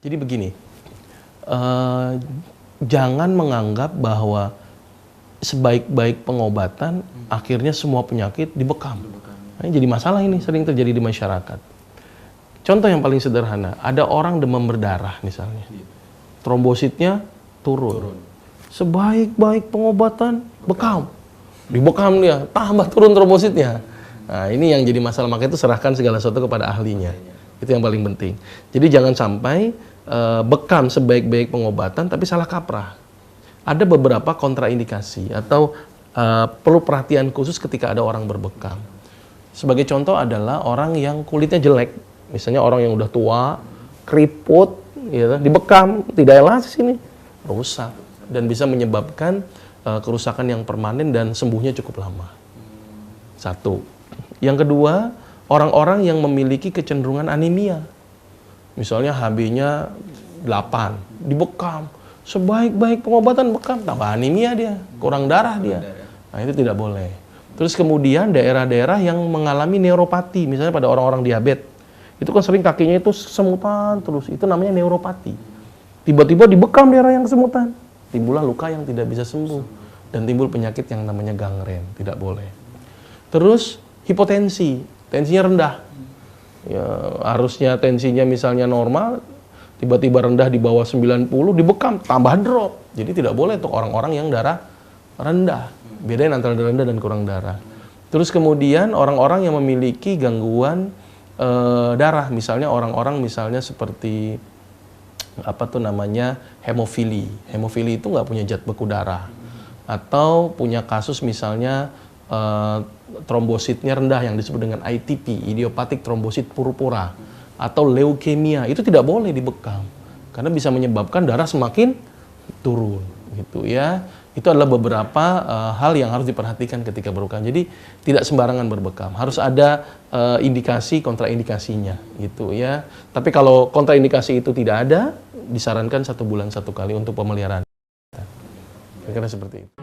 Jadi begini, jangan menganggap bahwa sebaik-baik pengobatan, akhirnya semua penyakit dibekam. Nah, jadi masalah ini sering terjadi di masyarakat. Contoh yang paling sederhana, ada orang demam berdarah misalnya, trombositnya turun. Sebaik-baik pengobatan, bekam. Dibekam dia, tambah turun trombositnya. Nah, ini yang jadi masalah, maka itu serahkan segala sesuatu kepada ahlinya. Itu yang paling penting. Jadi jangan sampai bekam sebaik-baik pengobatan, tapi salah kaprah. Ada beberapa kontraindikasi atau perlu perhatian khusus ketika ada orang berbekam. Sebagai contoh adalah orang yang kulitnya jelek, misalnya orang yang udah tua, keriput, gitu, dibekam, tidak elastis ini, rusak dan bisa menyebabkan kerusakan yang permanen dan sembuhnya cukup lama. Satu. Yang kedua, orang-orang yang memiliki kecenderungan anemia. Misalnya HB-nya 8, dibekam. Sebaik-baik pengobatan bekam, tambah anemia dia, kurang darah dia. Nah, itu tidak boleh. Terus kemudian daerah-daerah yang mengalami neuropati, misalnya pada orang-orang diabetes, itu kan sering kakinya itu semutan terus, itu namanya neuropati. Tiba-tiba dibekam daerah yang kesemutan, timbullah luka yang tidak bisa sembuh, dan timbul penyakit yang namanya gangren, tidak boleh. Terus hipotensi, tensinya rendah. Ya, harusnya tensinya misalnya normal, tiba-tiba rendah di bawah 90, dibekam, tambah drop. Jadi tidak boleh untuk orang-orang yang darah rendah. Bedain antara rendah dan kurang darah. Terus kemudian orang-orang yang memiliki gangguan darah, misalnya orang-orang misalnya seperti apa tuh namanya hemofili. Hemofili itu nggak punya zat beku darah, atau punya kasus misalnya trombositnya rendah yang disebut dengan ITP, idiopathic thrombocyte purpura, atau leukemia, itu tidak boleh dibekam karena bisa menyebabkan darah semakin turun, gitu ya. Itu adalah beberapa hal yang harus diperhatikan ketika berbekam. Jadi tidak sembarangan berbekam, harus ada indikasi kontraindikasinya, gitu ya. Tapi kalau kontraindikasi itu tidak ada, disarankan 1 bulan 1 kali untuk pemeliharaan. Kira-kira seperti itu.